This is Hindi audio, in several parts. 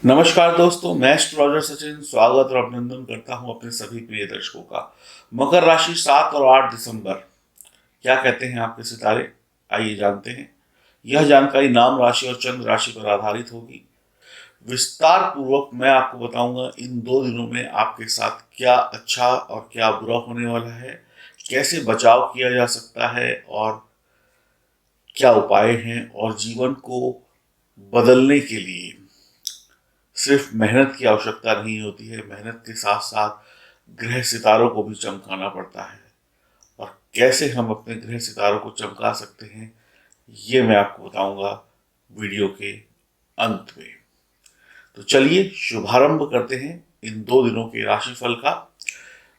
नमस्कार दोस्तों, मैं एस्ट्रोलॉजर सचिन स्वागत और अभिनंदन करता हूं अपने सभी प्रिय दर्शकों का। मकर राशि 7 और 8 दिसंबर क्या कहते हैं आपके सितारे, आइए जानते हैं। यह जानकारी नाम राशि और चंद्र राशि पर आधारित होगी। विस्तार पूर्वक मैं आपको बताऊंगा इन 2 दिनों में आपके साथ क्या अच्छा और क्या बुरा होने वाला है, कैसे बचाव किया जा सकता है और क्या उपाय हैं। और जीवन को बदलने के लिए सिर्फ मेहनत की आवश्यकता नहीं होती है, मेहनत के साथ साथ ग्रह सितारों को भी चमकाना पड़ता है। और कैसे हम अपने ग्रह सितारों को चमका सकते हैं, ये मैं आपको बताऊंगा वीडियो के अंत में। तो चलिए शुभारंभ करते हैं इन 2 दिनों के राशिफल का।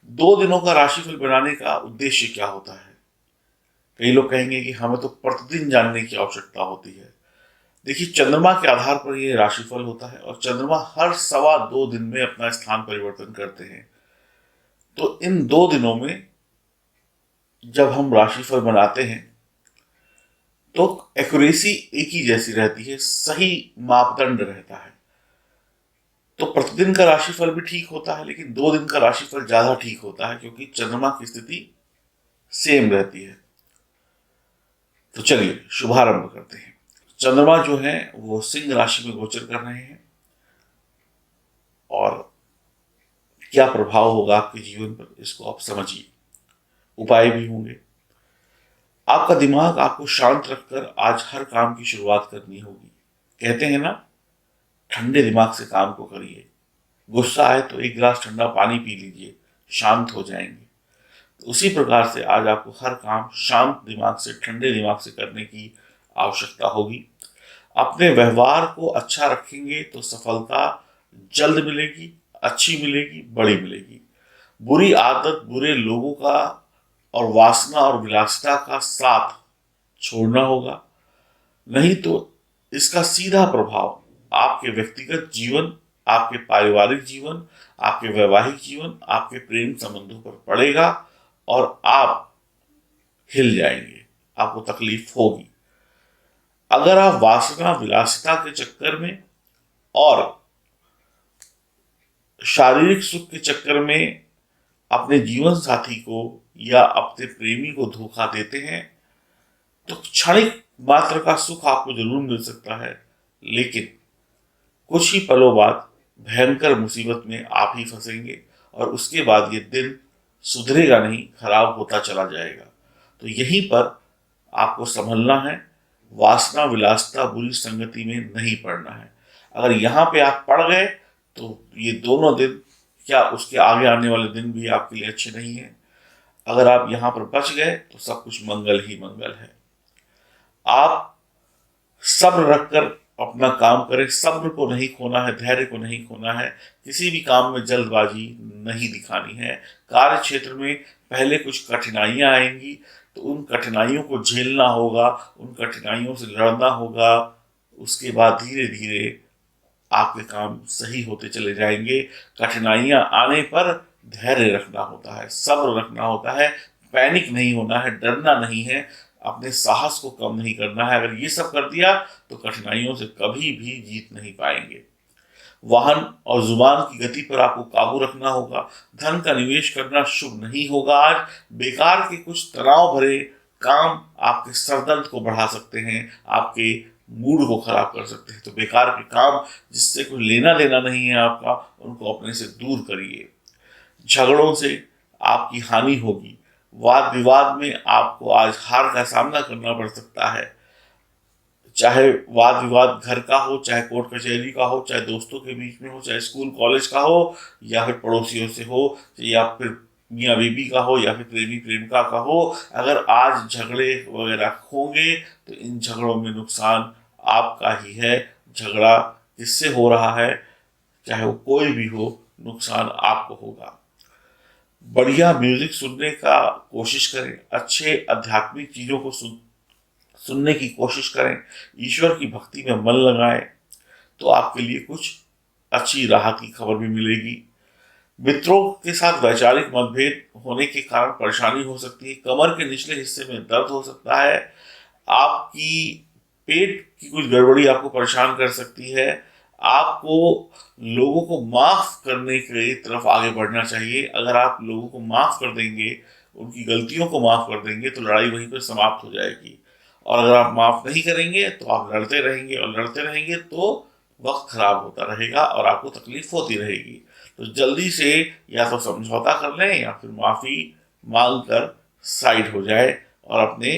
2 दिनों का राशिफल बनाने का उद्देश्य क्या होता है? कई लोग कहेंगे कि हमें तो प्रतिदिन जानने की आवश्यकता होती है। देखिए, चंद्रमा के आधार पर ये राशिफल होता है और चंद्रमा हर 2.25 दिन में अपना स्थान परिवर्तन करते हैं। तो इन 2 दिनों में जब हम राशिफल बनाते हैं तो एक्यूरेसी एक ही जैसी रहती है, सही मापदंड रहता है। तो प्रतिदिन का राशिफल भी ठीक होता है, लेकिन 2 दिन का राशिफल ज्यादा ठीक होता है क्योंकि चंद्रमा की स्थिति सेम रहती है। तो चलिए शुभारंभ करते हैं। चंद्रमा जो है वो सिंह राशि में गोचर कर रहे हैं और क्या प्रभाव होगा आपके जीवन पर, इसको आप समझिए। उपाय भी होंगे। आपका दिमाग आपको शांत रखकर आज हर काम की शुरुआत करनी होगी। कहते हैं ना, ठंडे दिमाग से काम को करिए। गुस्सा आए तो एक गिलास ठंडा पानी पी लीजिए, शांत हो जाएंगे। तो उसी प्रकार से आज आपको हर काम शांत दिमाग से, ठंडे दिमाग से करने की आवश्यकता होगी। अपने व्यवहार को अच्छा रखेंगे तो सफलता जल्द मिलेगी, अच्छी मिलेगी, बड़ी मिलेगी। बुरी आदत, बुरे लोगों का और वासना और विलासिता का साथ छोड़ना होगा, नहीं तो इसका सीधा प्रभाव आपके व्यक्तिगत जीवन, आपके पारिवारिक जीवन, आपके वैवाहिक जीवन, आपके प्रेम संबंधों पर पड़ेगा और आप हिल जाएंगे, आपको तकलीफ होगी। अगर आप वासना विलासिता के चक्कर में और शारीरिक सुख के चक्कर में अपने जीवन साथी को या अपने प्रेमी को धोखा देते हैं तो क्षणिक मात्र का सुख आपको जरूर मिल सकता है, लेकिन कुछ ही पलों बाद भयंकर मुसीबत में आप ही फंसेंगे और उसके बाद ये दिन सुधरेगा नहीं, खराब होता चला जाएगा। तो यहीं पर आपको संभलना है। वासना विलासिता बुरी संगति में नहीं पड़ना है। अगर यहाँ पे आप पड़ गए तो ये दोनों दिन, क्या उसके आगे आने वाले दिन भी आपके लिए अच्छे नहीं है। अगर आप यहाँ पर बच गए तो सब कुछ मंगल ही मंगल है। आप सब्र रखकर अपना काम करें, सब्र को नहीं खोना है, धैर्य को नहीं खोना है। किसी भी काम में जल्दबाजी नहीं दिखानी है। कार्य क्षेत्र में पहले कुछ कठिनाइयां आएंगी तो उन कठिनाइयों को झेलना होगा, उन कठिनाइयों से लड़ना होगा। उसके बाद धीरे धीरे आपके काम सही होते चले जाएंगे। कठिनाइयां आने पर धैर्य रखना होता है, सब्र रखना होता है, पैनिक नहीं होना है, डरना नहीं है, अपने साहस को कम नहीं करना है। अगर ये सब कर दिया तो कठिनाइयों से कभी भी जीत नहीं पाएंगे। वाहन और जुबान की गति पर आपको काबू रखना होगा। धन का निवेश करना शुभ नहीं होगा आज। बेकार के कुछ तनाव भरे काम आपके सरदर्द को बढ़ा सकते हैं, आपके मूड को खराब कर सकते हैं। तो बेकार के काम जिससे कोई लेना देना नहीं है आपका, उनको अपने से दूर करिए। झगड़ों से आपकी हानि होगी। वाद विवाद में आपको आज हार का सामना करना पड़ सकता है। चाहे वाद विवाद घर का हो, चाहे कोर्ट कचहरी का हो, चाहे दोस्तों के बीच में हो, चाहे स्कूल कॉलेज का हो, या फिर पड़ोसियों से हो, या फिर मियाँ बीबी का हो, या फिर प्रेमी प्रेमिका का हो। अगर आज झगड़े वगैरह होंगे तो इन झगड़ों में नुकसान आपका ही है। झगड़ा किससे हो रहा है, चाहे वो कोई भी हो, नुकसान आपको होगा। बढ़िया म्यूजिक सुनने का कोशिश करें, अच्छे आध्यात्मिक चीजों को सुनने की कोशिश करें, ईश्वर की भक्ति में मन लगाएं तो आपके लिए कुछ अच्छी राहत की खबर भी मिलेगी। मित्रों के साथ वैचारिक मतभेद होने के कारण परेशानी हो सकती है। कमर के निचले हिस्से में दर्द हो सकता है। आपकी पेट की कुछ गड़बड़ी आपको परेशान कर सकती है। आपको लोगों को माफ करने की तरफ आगे बढ़ना चाहिए। अगर आप लोगों को माफ कर देंगे, उनकी गलतियों को माफ कर देंगे, तो लड़ाई वहीं पर समाप्त हो जाएगी। और अगर आप माफ नहीं करेंगे तो आप लड़ते रहेंगे, और लड़ते रहेंगे तो वक्त खराब होता रहेगा और आपको तकलीफ होती रहेगी। तो जल्दी से या तो समझौता कर लें या फिर माफी मांग कर साइड हो जाए और अपने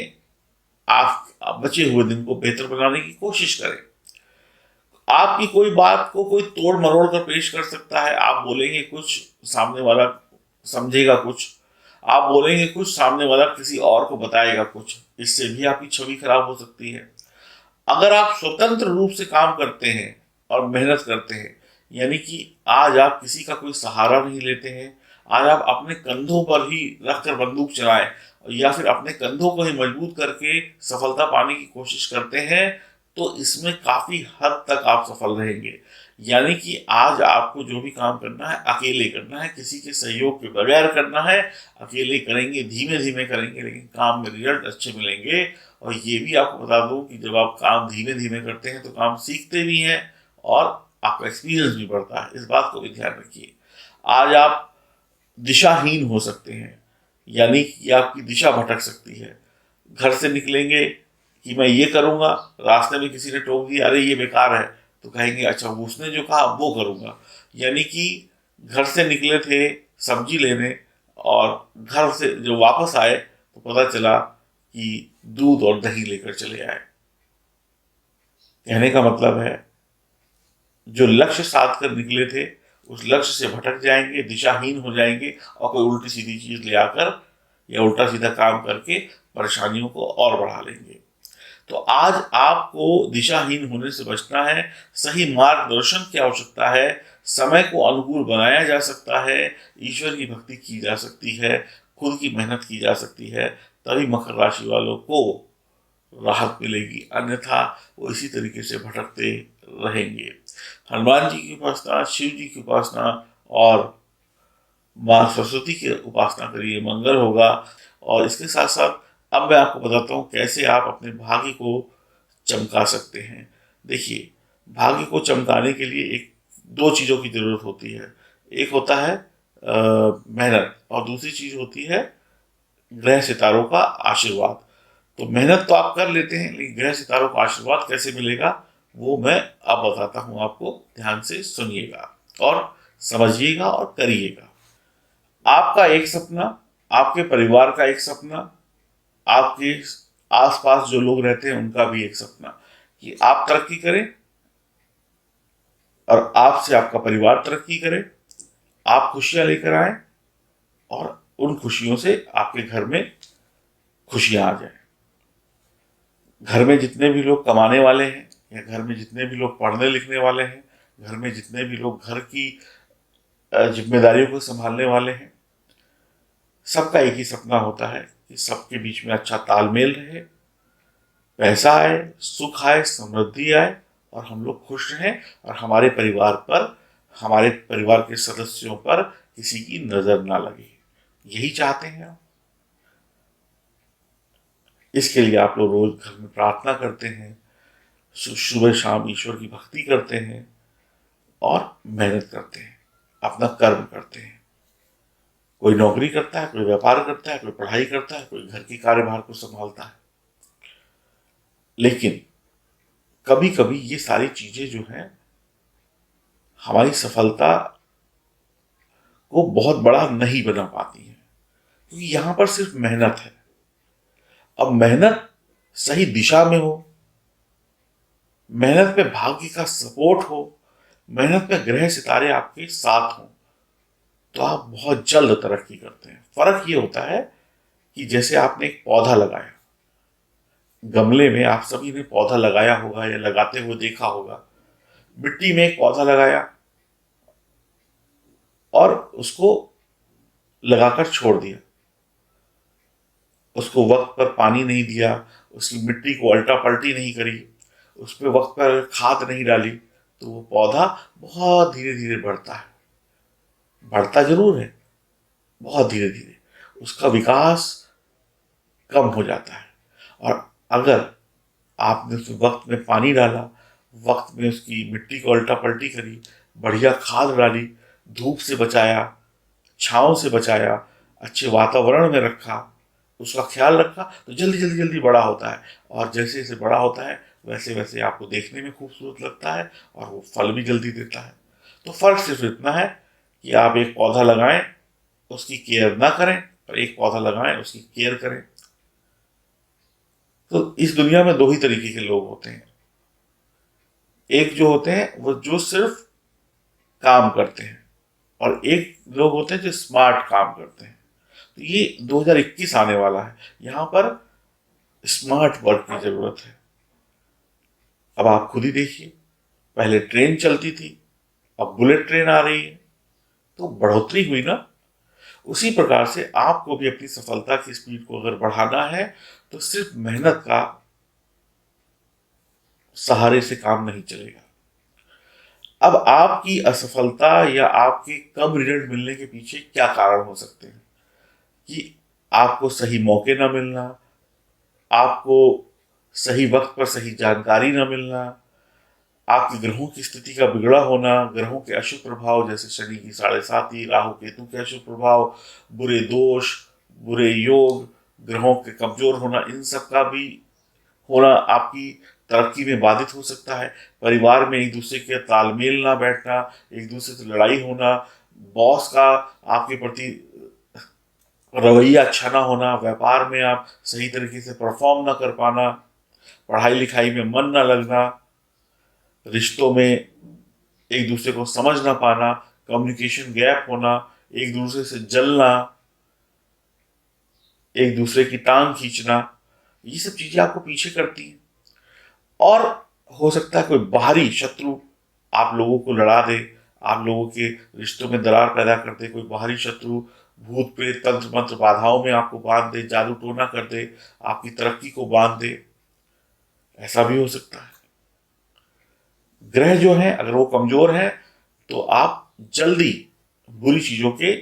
आप बचे हुए दिन को बेहतर बनाने की कोशिश करें। आपकी कोई बात को कोई तोड़ मरोड़ कर पेश कर सकता है। आप बोलेंगे कुछ, सामने वाला समझेगा कुछ। आप बोलेंगे कुछ, सामने वाला किसी और को बताएगा कुछ। इससे भी आपकी छवि खराब हो सकती है। अगर आप स्वतंत्र रूप से काम करते हैं और मेहनत करते हैं, यानी कि आज आप किसी का कोई सहारा नहीं लेते हैं, आज आप अपने कंधों पर ही रखकर बंदूक चलाएं या फिर अपने कंधों को ही मजबूत करके सफलता पाने की कोशिश करते हैं, तो इसमें काफी हद तक आप सफल रहेंगे। यानी कि आज आपको जो भी काम करना है अकेले करना है, किसी के सहयोग के बगैर करना है। अकेले करेंगे, धीमे धीमे करेंगे, लेकिन काम में रिजल्ट अच्छे मिलेंगे। और ये भी आपको बता दूं कि जब आप काम धीमे धीमे करते हैं तो काम सीखते भी हैं और आपका एक्सपीरियंस भी बढ़ता है। इस बात को भी ध्यान रखिए। आज आप दिशाहीन हो सकते हैं, यानी कि आपकी दिशा भटक सकती है। घर से निकलेंगे कि मैं ये करूंगा, रास्ते में किसी ने टोक दिया, अरे ये बेकार है, तो कहेंगे अच्छा उसने जो कहा वो करूंगा। यानी कि घर से निकले थे सब्जी लेने और घर से जो वापस आए तो पता चला कि दूध और दही लेकर चले आए। कहने का मतलब है, जो लक्ष्य साध कर निकले थे उस लक्ष्य से भटक जाएंगे, दिशाहीन हो जाएंगे और कोई उल्टी सीधी चीज ले आकर या उल्टा सीधा काम करके परेशानियों को और बढ़ा लेंगे। तो आज आपको दिशाहीन होने से बचना है। सही मार्गदर्शन की आवश्यकता है। समय को अनुकूल बनाया जा सकता है, ईश्वर की भक्ति की जा सकती है, खुद की मेहनत की जा सकती है। तभी मकर राशि वालों को राहत मिलेगी, अन्यथा वो इसी तरीके से भटकते रहेंगे। हनुमान जी की उपासना, शिव जी की उपासना और माँ सरस्वती की उपासना करिए, मंगल होगा। और इसके साथ साथ अब मैं आपको बताता हूँ कैसे आप अपने भाग्य को चमका सकते हैं। देखिए, भाग्य को चमकाने के लिए एक दो चीज़ों की जरूरत होती है। एक होता है मेहनत, और दूसरी चीज होती है ग्रह सितारों का आशीर्वाद। तो मेहनत तो आप कर लेते हैं, लेकिन ग्रह सितारों का आशीर्वाद कैसे मिलेगा वो मैं अब बताता हूं आपको। ध्यान से सुनिएगा और समझिएगा और करिएगा। आपका एक सपना, आपके परिवार का एक सपना, आपके आसपास जो लोग रहते हैं उनका भी एक सपना कि आप तरक्की करें और आपसे आपका परिवार तरक्की करे, आप खुशियां लेकर आए और उन खुशियों से आपके घर में खुशियां आ जाए। घर में जितने भी लोग कमाने वाले हैं या घर में जितने भी लोग पढ़ने लिखने वाले हैं, घर में जितने भी लोग घर की जिम्मेदारियों को संभालने वाले हैं, सबका एक ही सपना होता है कि सबके बीच में अच्छा तालमेल रहे, पैसा आए, सुख आए, समृद्धि आए और हम लोग खुश रहें और हमारे परिवार पर, हमारे परिवार के सदस्यों पर किसी की नजर ना लगे। यही चाहते हैं आप। इसके लिए आप लोग रोज घर में प्रार्थना करते हैं, सुबह शाम ईश्वर की भक्ति करते हैं और मेहनत करते हैं, अपना कर्म करते हैं। कोई नौकरी करता है, कोई व्यापार करता है, कोई पढ़ाई करता है, कोई घर की कार्यभार को संभालता है। लेकिन कभी कभी ये सारी चीजें जो हैं हमारी सफलता को बहुत बड़ा नहीं बना पाती हैं, क्योंकि यहां पर सिर्फ मेहनत है। अब मेहनत सही दिशा में हो, मेहनत में भाग्य का सपोर्ट हो, मेहनत में ग्रह सितारे आपके साथ हों, तो आप बहुत जल्द तरक्की करते हैं। फर्क ये होता है कि जैसे आपने एक पौधा लगाया, गमले में आप सभी ने पौधा लगाया होगा या लगाते हुए देखा होगा। मिट्टी में एक पौधा लगाया और उसको लगाकर छोड़ दिया, उसको वक्त पर पानी नहीं दिया, उसकी मिट्टी को अल्टा पल्टी नहीं करी, उस पर वक्त पर खाद नहीं डाली, तो वो पौधा बहुत धीरे धीरे बढ़ता है। बढ़ता जरूर है, बहुत धीरे धीरे उसका विकास कम हो जाता है। और अगर आपने उस वक्त में पानी डाला, वक्त में उसकी मिट्टी को उल्टा पलटी करी, बढ़िया खाद डाली, धूप से बचाया, छांव से बचाया, अच्छे वातावरण में रखा, उसका ख्याल रखा, तो जल्दी जल्दी जल्दी बड़ा होता है। और जैसे जैसे बड़ा होता है वैसे वैसे आपको देखने में खूबसूरत लगता है और वो फल भी जल्दी देता है। तो फर्क सिर्फ इतना है कि आप एक पौधा लगाएं, उसकी केयर ना करें, और एक पौधा लगाएं, उसकी केयर करें। तो इस दुनिया में दो ही तरीके के लोग होते हैं। एक जो होते हैं वो जो सिर्फ काम करते हैं, और एक लोग होते हैं जो स्मार्ट काम करते हैं। तो ये 2021 आने वाला है, यहाँ पर स्मार्ट वर्क की जरूरत है। अब आप खुद ही देखिए, पहले ट्रेन चलती थी, अब बुलेट ट्रेन आ रही है, तो बढ़ोतरी हुई ना। उसी प्रकार से आपको भी अपनी सफलता की स्पीड को अगर बढ़ाना है तो सिर्फ मेहनत का सहारे से काम नहीं चलेगा। अब आपकी असफलता या आपके कम रिजल्ट मिलने के पीछे क्या कारण हो सकते हैं? कि आपको सही मौके ना मिलना, आपको सही वक्त पर सही जानकारी ना मिलना, आपके ग्रहों की स्थिति का बिगड़ा होना, ग्रहों के अशुभ प्रभाव जैसे शनि की 7.5, राहु केतु के अशुभ प्रभाव, बुरे दोष, बुरे योग, ग्रहों के कमजोर होना, इन सब का भी होना आपकी तरक्की में बाधित हो सकता है। परिवार में एक दूसरे के तालमेल ना बैठना, एक दूसरे से लड़ाई होना, बॉस का आपके प्रति रवैया अच्छा ना होना, व्यापार में आप सही तरीके से परफॉर्म ना कर पाना, पढ़ाई लिखाई में मन ना लगना, रिश्तों में एक दूसरे को समझ ना पाना, कम्युनिकेशन गैप होना, एक दूसरे से जलना, एक दूसरे की टांग खींचना, ये सब चीजें आपको पीछे करती हैं। और हो सकता है कोई बाहरी शत्रु आप लोगों को लड़ा दे, आप लोगों के रिश्तों में दरार पैदा कर दे, कोई बाहरी शत्रु भूत प्रेत तंत्र मंत्र बाधाओं में आपको बांध दे, जादू टोना कर दे, आपकी तरक्की को बांध दे, ऐसा भी हो सकता है। ग्रह जो है अगर वो कमजोर है तो आप जल्दी बुरी चीजों के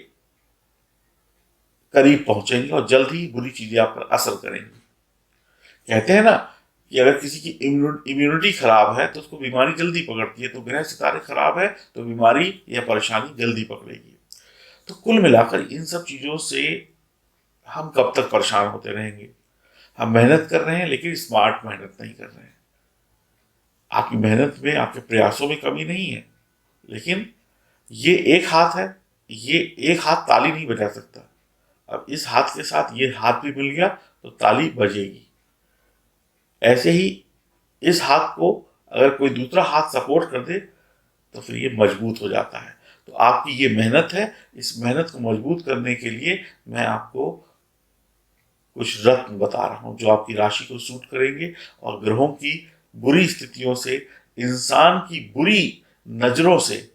करीब पहुंचेंगे और जल्द ही बुरी चीजें आप पर असर करेंगी। कहते हैं ना कि अगर किसी की इम्यूनिटी खराब है तो उसको बीमारी जल्दी पकड़ती है, तो ग्रह सितारे खराब है तो बीमारी या परेशानी जल्दी पकड़ेगी। तो कुल मिलाकर इन सब चीजों से हम कब तक परेशान होते रहेंगे? हम मेहनत कर रहे हैं लेकिन स्मार्ट मेहनत नहीं कर रहे हैं। आपकी मेहनत में, आपके प्रयासों में कमी नहीं है, लेकिन ये एक हाथ है, ये एक हाथ ताली नहीं बजा सकता। अब इस हाथ के साथ ये हाथ भी मिल गया तो ताली बजेगी। ऐसे ही इस हाथ को अगर कोई दूसरा हाथ सपोर्ट कर दे तो फिर ये मजबूत हो जाता है। तो आपकी ये मेहनत है, इस मेहनत को मजबूत करने के लिए मैं आपको कुछ रत्न बता रहा हूं जो आपकी राशि को सूट करेंगे और ग्रहों की बुरी स्थितियों से, इंसान की बुरी नजरों से,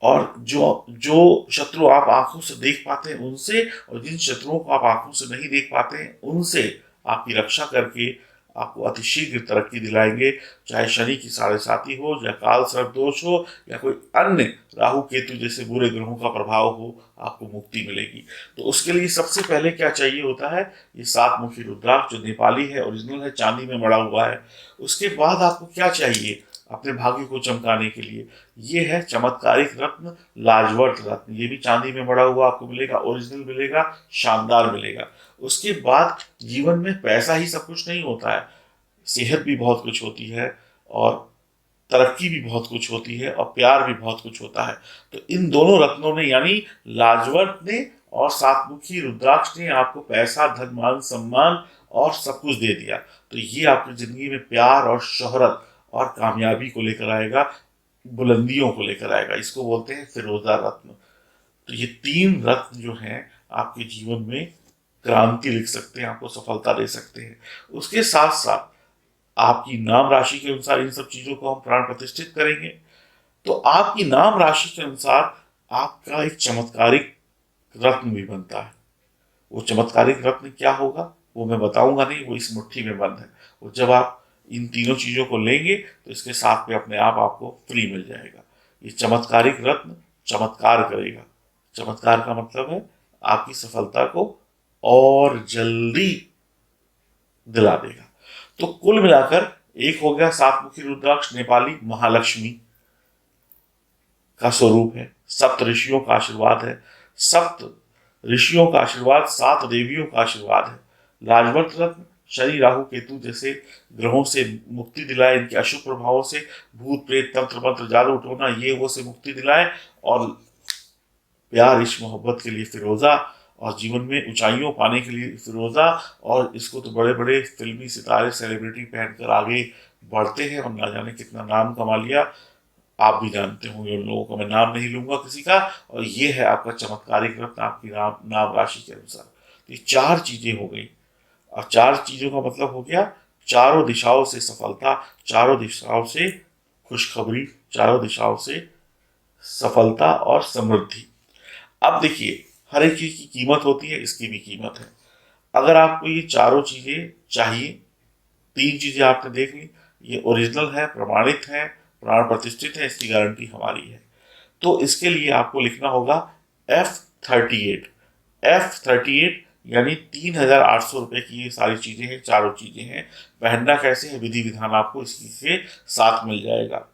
और जो जो शत्रु आप आंखों से देख पाते हैं उनसे, और जिन शत्रुओं को आप आंखों से नहीं देख पाते हैं उनसे आपकी रक्षा करके आपको अतिशीघ्र तरक्की दिलाएंगे। चाहे शनि की 7.5 हो, या काल सर्प दोष हो, या कोई अन्य राहु केतु जैसे बुरे ग्रहों का प्रभाव हो, आपको मुक्ति मिलेगी। तो उसके लिए सबसे पहले क्या चाहिए होता है? ये 7 मुखी रुद्राक्ष जो नेपाली है, ओरिजिनल है, चांदी में मड़ा हुआ है। उसके बाद आपको क्या चाहिए अपने भाग्य को चमकाने के लिए? ये है चमत्कारिक रत्न, लाजवर्त रत्न। ये भी चांदी में मड़ा हुआ आपको मिलेगा, ओरिजिनल मिलेगा, शानदार मिलेगा। उसके बाद जीवन में पैसा ही सब कुछ नहीं होता है, सेहत भी बहुत कुछ होती है, और तरक्की भी बहुत कुछ होती है, और प्यार भी बहुत कुछ होता है। तो इन दोनों रत्नों ने, यानी लाजवर्त ने और 7 मुखी रुद्राक्ष ने, आपको पैसा, धन, मान, सम्मान और सब कुछ दे दिया। तो ये आपकी जिंदगी में प्यार और शोहरत और कामयाबी को लेकर आएगा, बुलंदियों को लेकर आएगा। इसको बोलते हैं फिरोजा रत्न। तो ये 3 रत्न जो हैं आपके जीवन में क्रांति लिख सकते हैं, आपको सफलता दे सकते हैं। उसके साथ साथ आपकी नाम राशि के अनुसार इन सब चीजों को हम प्राण प्रतिष्ठित करेंगे। तो आपकी नाम राशि के अनुसार आपका एक चमत्कारिक रत्न भी बनता है। वो चमत्कारिक रत्न क्या होगा वो मैं बताऊंगा नहीं, वो इस मुट्ठी में बंद है। वो जब आप इन तीनों चीजों को लेंगे तो इसके साथ में अपने आप आपको फ्री मिल जाएगा। ये चमत्कारिक रत्न चमत्कार करेगा। चमत्कार का मतलब है आपकी सफलता को और जल्दी दिला देगा। तो कुल मिलाकर एक हो गया सात मुखी रुद्राक्ष, नेपाली महालक्ष्मी का स्वरूप है, सप्त ऋषियों का आशीर्वाद है, सप्त ऋषियों का आशीर्वाद, सात देवियों का आशीर्वाद है। लाजवंत रत्न शनि राहु केतु जैसे ग्रहों से मुक्ति दिलाए, इनके अशुभ प्रभावों से, भूत प्रेत तंत्र मंत्र जादू टोना ये वो से मुक्ति दिलाए, और प्यार इश्क मोहब्बत के लिए फिरोजा, और जीवन में ऊंचाइयों पाने के लिए फिरोजा। और इसको तो बड़े बड़े फिल्मी सितारे सेलिब्रिटी पहनकर आगे बढ़ते हैं और ना जाने कितना नाम कमा लिया। आप भी जानते होंगे उन लोगों का, मैं नाम नहीं लूंगा किसी का। और ये है आपका चमत्कारिक रत्न आपकी नाम राशि के अनुसार। तो ये चार चीजें हो गई, और चार चीजों का मतलब हो गया चारों दिशाओं से सफलता, चारों दिशाओं से खुशखबरी, चारों दिशाओं से सफलता और समृद्धि। अब देखिए, हर एक चीज की कीमत होती है, इसकी भी कीमत है। अगर आपको ये चारों चीजें चाहिए, तीन चीजें आपने देख ली, ये ओरिजिनल है, प्रमाणित है, प्राण प्रतिष्ठित है, इसकी गारंटी हमारी है, तो इसके लिए आपको लिखना होगा F38। F38 यानी 3,800 रुपए की ये सारी चीजें हैं, चारों चीजें हैं। पहनना कैसे है, विधि विधान आपको इसकी के साथ मिल जाएगा।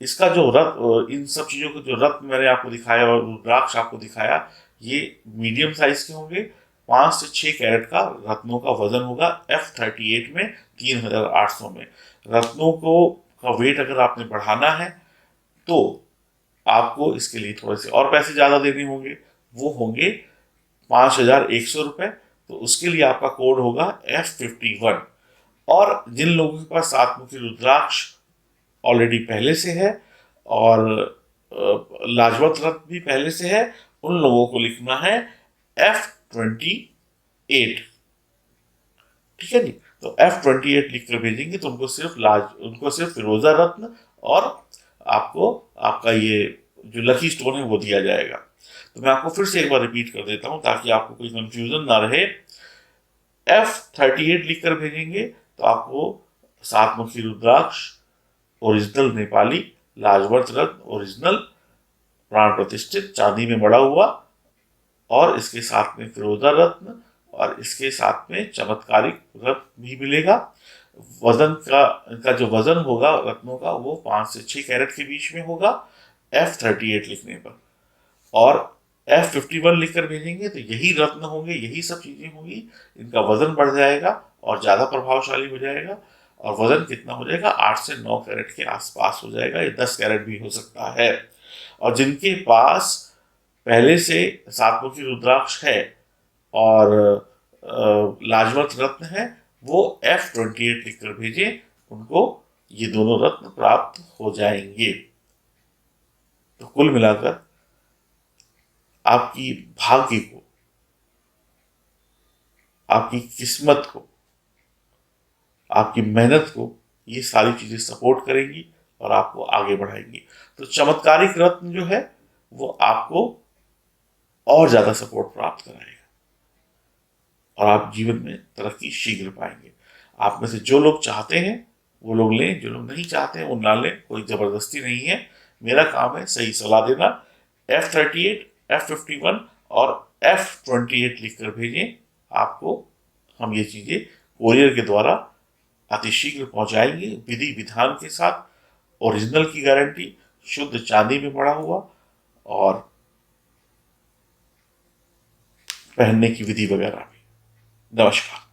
इसका जो रत्न, इन सब चीजों के जो रत्न मैंने आपको दिखाया और रुद्राक्ष आपको दिखाया, ये मीडियम साइज के होंगे। 5 से 6 कैरेट का रत्नों का वजन होगा F38 में, 3,800 में। रत्नों को का वेट अगर आपने बढ़ाना है तो आपको इसके लिए थोड़े से और पैसे ज्यादा देने होंगे, वो होंगे 5,100 रुपए। तो उसके लिए आपका कोड होगा F51। और जिन लोगों के पास सातमुखी रुद्राक्ष ऑलरेडी पहले से है और लाजवंत रत्न भी पहले से है, उन लोगों को लिखना है F28। ठीक है जी। तो F28 लिख कर भेजेंगे तो उनको सिर्फ फिरोजा रत्न और आपको आपका ये जो लकी स्टोन है वो दिया जाएगा। तो मैं आपको फिर से एक बार रिपीट कर देता हूं ताकि आपको कोई कंफ्यूजन ना रहे। F38 लिख कर भेजेंगे तो आपको सातमुखी रुद्राक्ष ओरिजिनल नेपाली, लाजवंत रत्न ओरिजिनल, प्राण प्रतिष्ठित चांदी में मड़ा हुआ, और इसके साथ में फिरोजा रत्न, और इसके साथ में चमत्कारिक रत्न भी मिलेगा। वजन का इनका जो वजन होगा रत्नों का वो 5 से 6 कैरेट के बीच में होगा F38 लिखने पर। और F51 लिखकर भेजेंगे तो यही रत्न होंगे, यही सब चीजें होंगी, इनका वजन बढ़ जाएगा और ज्यादा प्रभावशाली हो जाएगा। और वजन कितना हो जाएगा, 8 से 9 कैरेट के आसपास हो जाएगा, ये 10 कैरेट भी हो सकता है। और जिनके पास पहले से सातमुखी रुद्राक्ष है और लाजवंत रत्न है, वो F28 लिखकर भेजें, उनको ये दोनों रत्न प्राप्त हो जाएंगे। तो कुल मिलाकर आपकी भाग्य को, आपकी किस्मत को, आपकी मेहनत को ये सारी चीजें सपोर्ट करेंगी और आपको आगे बढ़ाएंगी। तो चमत्कारिक रत्न जो है वो आपको और ज्यादा सपोर्ट प्राप्त कराएगा और आप जीवन में तरक्की शीघ्र पाएंगे। आप में से जो लोग चाहते हैं वो लोग लें, जो लोग नहीं चाहते हैं वो ना लें, कोई जबरदस्ती नहीं है। मेरा काम है सही सलाह देना। F38, F51 और F28 लिखकर भेजें, आपको हम ये चीजें कोरियर के द्वारा अतिशीघ्र पहुंचाएंगे, विधि विधान के साथ, ओरिजिनल की गारंटी, शुद्ध चांदी में मड़ा हुआ, और पहनने की विधि वगैरह भी। नमस्कार।